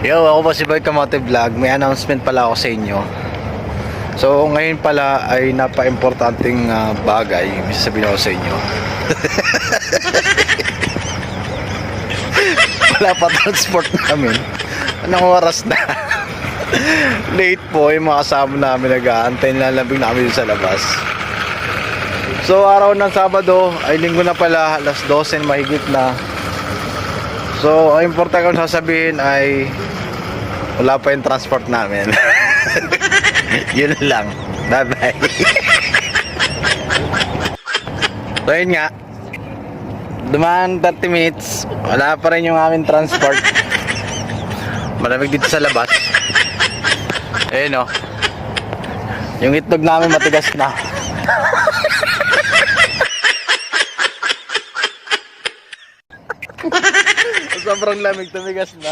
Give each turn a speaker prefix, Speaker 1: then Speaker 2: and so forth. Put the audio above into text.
Speaker 1: Yo, ako po si Boy Kamote Vlog. May announcement pala ako sa inyo. So, ngayon pala ay napa-importanting bagay. May sasabihin ako sa inyo. Wala pa transport namin. Anong oras na? Late po yung mga kasama namin. Nag-aantay na lambing namin sa labas. So, araw ng Sabado ay linggo na pala. Alas 12 mahigit na. So, ang importante kong sasabihin ay wala pa yung transport namin. Yun lang. Bye-bye. So, yun nga. Dumaan 30 minutes. Wala pa rin yung aming transport. Malamig dito sa labas. Ayun o. Yung itlog namin matigas na. Sobrang lamig, tumigas na.